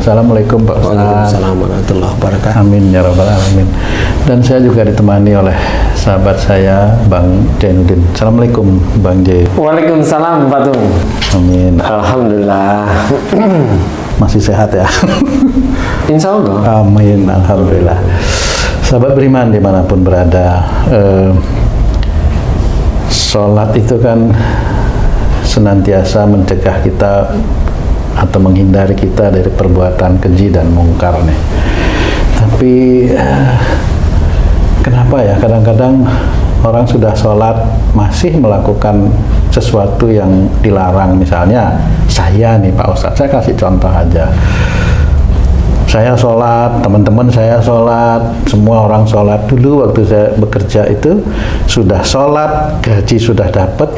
Assalamualaikum Pak Ustaz. Waalaikumsalam warahmatullahi wabarakatuh. Amin ya rabbal alamin. Dan saya juga ditemani oleh sahabat saya Bang Jainuddin. Assalamualaikum Bang J. Waalaikumsalam Pak Tung. Amin. Alhamdulillah. Masih sehat ya? Insya Allah. Amin. Alhamdulillah. Sahabat beriman dimanapun berada, sholat itu kan senantiasa mencegah kita atau menghindari kita dari perbuatan keji dan mungkar nih. Tapi kenapa ya kadang-kadang orang sudah sholat masih melakukan sesuatu yang dilarang? Misalnya saya nih Pak Ustadz, saya kasih contoh aja. Saya sholat, teman-teman saya sholat, semua orang sholat. Dulu waktu saya bekerja itu sudah sholat, gaji sudah dapat,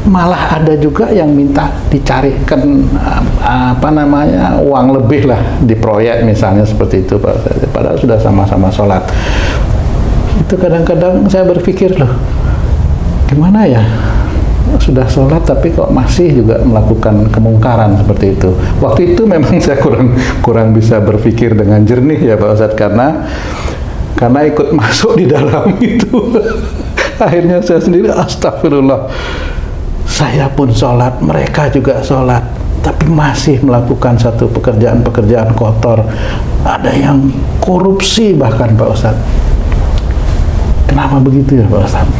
malah ada juga yang minta dicarikan uang lebih lah di proyek misalnya seperti itu, padahal sudah sama-sama sholat. Itu kadang-kadang saya berpikir loh, gimana ya, sudah sholat tapi kok masih juga melakukan kemungkaran seperti itu. Waktu itu memang saya kurang bisa berpikir dengan jernih ya Pak Ustadz, karena ikut masuk di dalam itu. Akhirnya saya sendiri astagfirullah, saya pun sholat, mereka juga sholat, tapi masih melakukan satu pekerjaan-pekerjaan kotor. Ada yang korupsi bahkan Pak Ustadz. Kenapa begitu ya Pak Ustadz?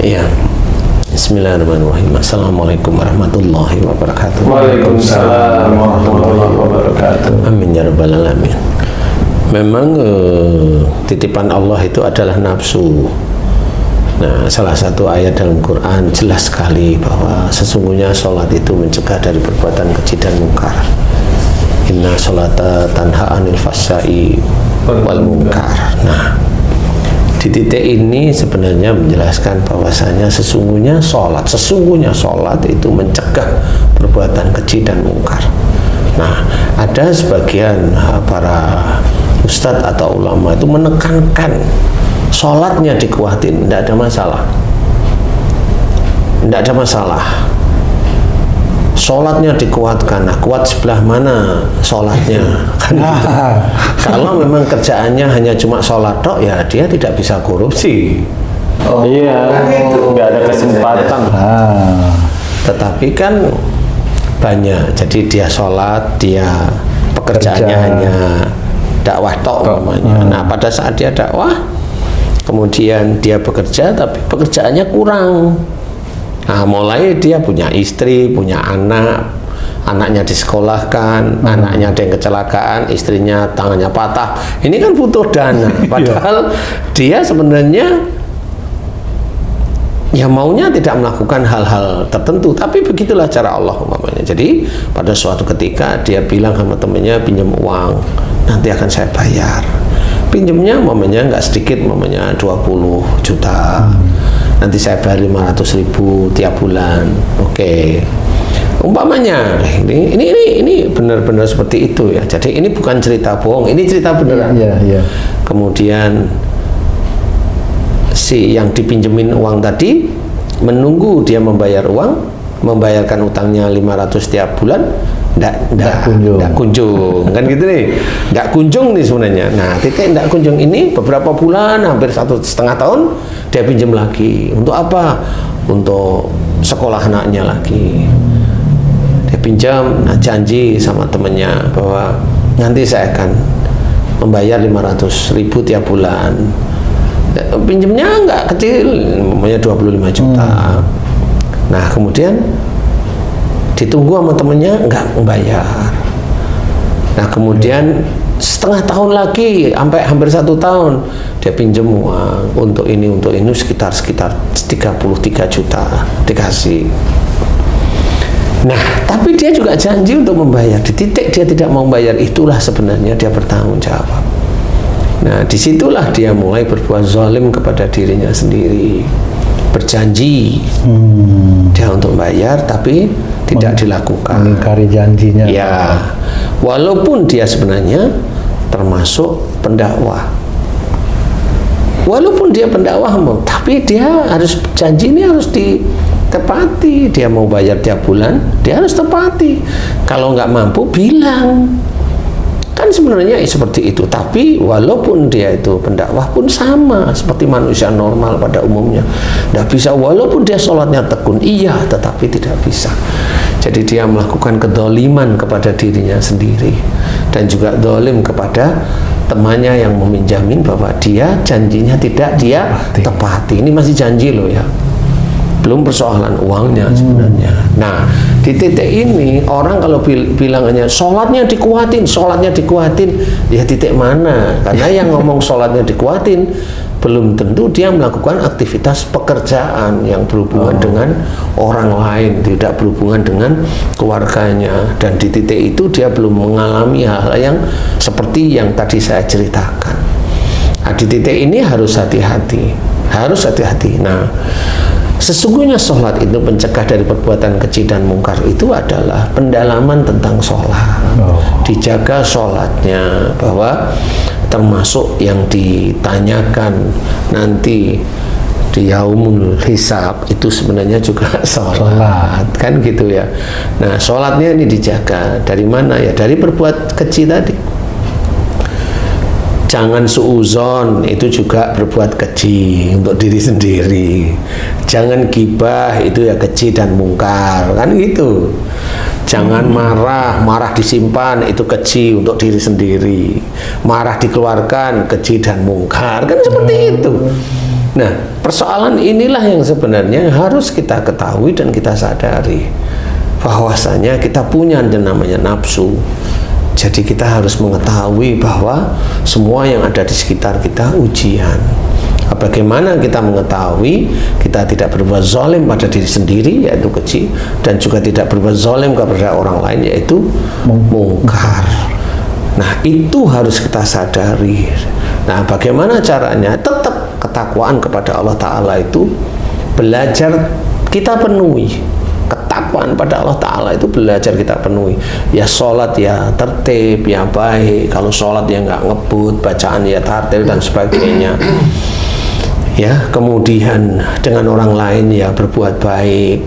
Iya. Bismillahirrahmanirrahim. Assalamualaikum warahmatullahi wabarakatuh. Waalaikumsalam warahmatullahi wabarakatuh. Amin ya rabbal alamin. Memang titipan Allah itu adalah nafsu. Nah, salah satu ayat dalam Quran jelas sekali bahwa sesungguhnya sholat itu mencegah dari perbuatan keji dan mungkar. Inna sholata tanha anil fahsya'i wal munkar. Nah, di titik ini sebenarnya menjelaskan bahwasanya sesungguhnya sholat itu mencegah perbuatan keji dan mungkar. Nah, ada sebagian para ustadz atau ulama itu menekankan sholatnya dikuatin, tidak ada masalah. Tidak ada masalah. Sholatnya dikuatkan. Nah, kuat sebelah mana sholatnya? Kan gitu. Kalau memang kerjaannya hanya cuma sholat tok, ya dia tidak bisa korupsi. Iya, nggak ada kesempatan. Tetapi kan banyak. Jadi dia sholat, dia pekerjaannya hanya dakwah tok namanya. Nah, pada saat dia dakwah, kemudian dia bekerja tapi pekerjaannya kurang. Nah, mulai dia punya istri, punya anak, anaknya disekolahkan, anaknya ada yang kecelakaan, istrinya tangannya patah. Ini kan butuh dana. Padahal dia sebenarnya ya maunya tidak melakukan hal-hal tertentu, tapi begitulah cara Allah umpamanya. Jadi pada suatu ketika dia bilang sama temennya, pinjam uang, nanti akan saya bayar. Pinjamnya umpamanya nggak sedikit, umpamanya 20 juta. Nanti saya bayar 500.000 tiap bulan. Oke. Umpamanya ini benar-benar seperti itu ya. Jadi ini bukan cerita bohong, ini cerita beneran. Iya. Kemudian si yang dipinjemin uang tadi menunggu dia membayar uang, membayarkan utangnya 500 tiap bulan, enggak kunjung kan gitu nih, enggak kunjung nih sebenarnya. Nah, titik enggak kunjung ini beberapa bulan, hampir 1,5 tahun dia pinjam lagi. Untuk apa? Untuk sekolah anaknya lagi. Dia pinjam, nah janji sama temennya bahwa nanti saya akan membayar 500.000 tiap bulan. Pinjamnya enggak kecil, namanya 25 juta. Nah, kemudian ditunggu sama temennya enggak membayar. Nah, kemudian setengah tahun lagi, sampai hampir 1 tahun dia pinjam uang untuk ini sekitar 33 juta dikasih. Nah, tapi dia juga janji untuk membayar. Di titik dia tidak mau membayar, itulah sebenarnya dia bertanggung jawab. Nah, disitulah dia mulai berbuat zalim kepada dirinya sendiri. Berjanji dia untuk bayar, tapi tidak dilakukan. Mengingkari janjinya. Ya, walaupun dia sebenarnya termasuk pendakwah. Walaupun dia pendakwah, tapi dia harus janji ini harus tepati. Dia mau bayar tiap bulan, dia harus tepati. Kalau nggak mampu, bilang. Kan sebenarnya seperti itu. Tapi walaupun dia itu pendakwah pun sama seperti manusia normal pada umumnya. Tidak bisa, walaupun dia sholatnya tekun, iya, tetapi tidak bisa. Jadi dia melakukan kedoliman kepada dirinya sendiri dan juga dolim kepada temannya yang meminjamin bahwa dia janjinya tidak dia tepati. Ini masih janji loh ya, belum persoalan uangnya sebenarnya. Nah, di titik ini orang kalau bilangannya sholatnya dikuatin, ya titik mana? Karena yang ngomong sholatnya dikuatin belum tentu dia melakukan aktivitas pekerjaan yang berhubungan dengan orang lain, tidak berhubungan dengan keluarganya, dan di titik itu dia belum mengalami hal yang seperti yang tadi saya ceritakan. Nah, di titik ini harus hati-hati, Nah, sesungguhnya sholat itu pencegah dari perbuatan keji dan mungkar itu adalah pendalaman tentang sholat. Dijaga sholatnya, bahwa termasuk yang ditanyakan nanti di yaumul hisab itu sebenarnya juga sholat. Kan gitu ya. Nah, sholatnya ini dijaga dari mana ya? Dari berbuat keji tadi. Jangan suuzon, itu juga berbuat keji untuk diri sendiri. Jangan gibah, itu ya keji dan mungkar, kan gitu. Jangan marah disimpan, itu keji untuk diri sendiri. Marah dikeluarkan, keji dan mungkar, kan seperti itu. Nah, persoalan inilah yang sebenarnya harus kita ketahui dan kita sadari, bahwasanya kita punya yang namanya nafsu. Jadi kita harus mengetahui bahwa semua yang ada di sekitar kita ujian. Bagaimana kita mengetahui kita tidak berbuat zalim pada diri sendiri, yaitu keji, dan juga tidak berbuat zalim kepada orang lain, yaitu mungkar. Nah, itu harus kita sadari. Nah, bagaimana caranya? Tetap ketakwaan kepada Allah Ta'ala itu belajar kita penuhi. Ketakwaan pada Allah Ta'ala itu belajar kita penuhi. Ya sholat ya tertib, ya baik. Kalau sholat ya nggak ngebut, bacaan ya tartil dan sebagainya. Ya, kemudian dengan orang lain ya berbuat baik.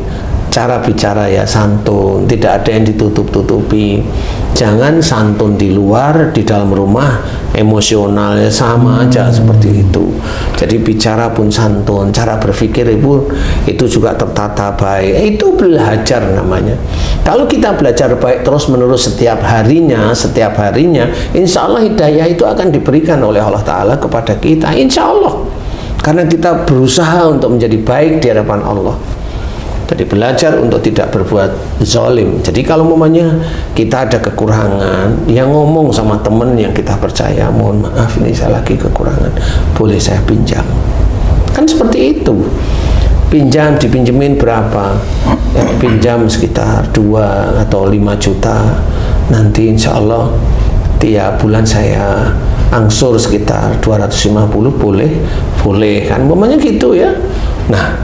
Cara bicara ya santun, tidak ada yang ditutup-tutupi. Jangan santun di luar, di dalam rumah emosionalnya sama aja seperti itu. Jadi bicara pun santun, cara berpikir pun itu juga tertata baik. Itu belajar namanya. Kalau kita belajar baik terus menerus setiap harinya, insya Allah hidayah itu akan diberikan oleh Allah Ta'ala kepada kita, insya Allah. Karena kita berusaha untuk menjadi baik di hadapan Allah. Jadi belajar untuk tidak berbuat zalim. Jadi kalau umpamanya kita ada kekurangan, yang ngomong sama teman yang kita percaya, mohon maaf ini saya lagi kekurangan, boleh saya pinjam? Kan seperti itu. Pinjam, dipinjemin berapa? Ya, pinjam sekitar 2 atau 5 juta. Nanti insya Allah tiap bulan saya angsur sekitar 250, boleh kan? Umpamanya gitu ya. Nah,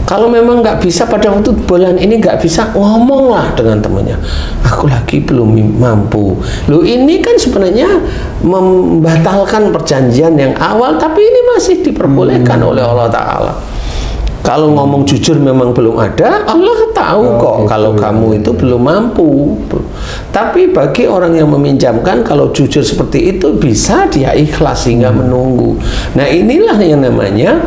kalau memang nggak bisa pada waktu bulan ini nggak bisa, ngomonglah dengan temannya. Aku lagi belum mampu. Loh, ini kan sebenarnya membatalkan perjanjian yang awal, tapi ini masih diperbolehkan oleh Allah Ta'ala. Kalau ngomong jujur memang belum ada, Allah tahu kok kalau kamu itu belum mampu. Tapi bagi orang yang meminjamkan, kalau jujur seperti itu bisa dia ikhlas hingga menunggu. Nah, inilah yang namanya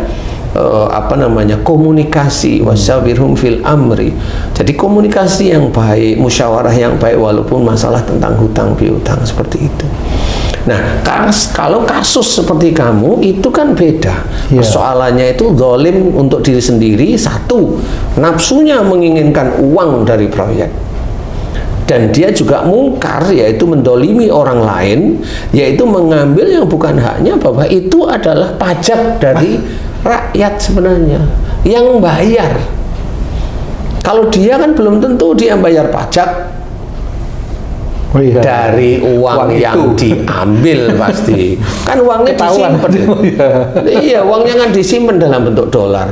komunikasi, wasyawirhum fil amri. Jadi komunikasi yang baik, musyawarah yang baik walaupun masalah tentang hutang piutang seperti itu. Nah, kalau kasus seperti kamu itu kan beda. Persoalannya itu zalim untuk diri sendiri, satu, nafsunya menginginkan uang dari proyek. Dan dia juga mungkar, yaitu mendolimi orang lain, yaitu mengambil yang bukan haknya, bahwa itu adalah pajak dari rakyat sebenarnya yang bayar. Kalau dia kan belum tentu dia bayar pajak dari uang yang diambil pasti. Kan uangnya disimpan. Iya, uangnya kan disimpan dalam bentuk dolar.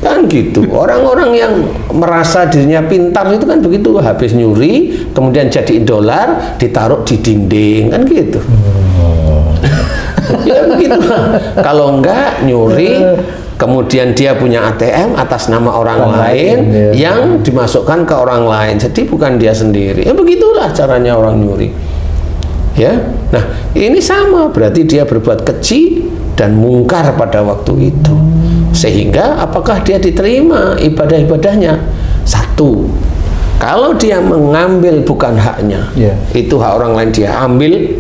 Kan gitu. Orang-orang yang merasa dirinya pintar itu kan begitu, habis nyuri kemudian jadiin dolar, ditaruh di dinding, kan gitu. Ya begitu. Kalau enggak nyuri kemudian dia punya ATM atas nama orang lain yang dimasukkan ke orang lain, jadi bukan dia sendiri. Ya begitulah caranya orang nyuri. Ya, nah ini sama, berarti dia berbuat keji dan mungkar pada waktu itu. Sehingga apakah dia diterima ibadah-ibadahnya? Satu, kalau dia mengambil bukan haknya, itu hak orang lain dia ambil,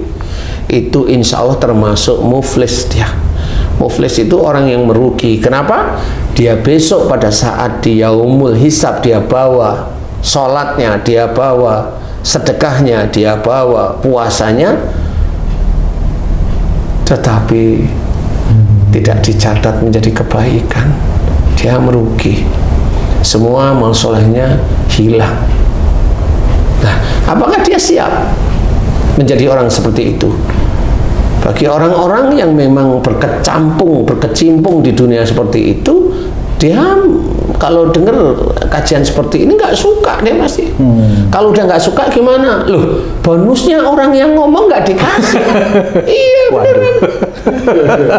itu insya Allah termasuk muflis dia. Muflis itu orang yang merugi. Kenapa? Dia besok pada saat di yaumul hisab dia bawa sholatnya, dia bawa sedekahnya, dia bawa puasanya, tetapi tidak dicatat menjadi kebaikan, dia merugi. Semua amal solehnya hilang. Nah, apakah dia siap menjadi orang seperti itu? Bagi orang-orang yang memang berkecimpung di dunia seperti itu, dia kalau dengar kajian seperti ini nggak suka, dia pasti. Kalau udah nggak suka gimana? Loh, bonusnya orang yang ngomong nggak dikasih. Iya beneran.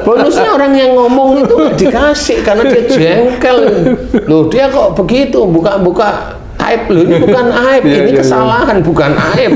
Bonusnya orang yang ngomong itu nggak dikasih karena dia jengkel. Loh, dia kok begitu buka-buka aib. Loh, ini bukan aib, ini kesalahan bukan aib.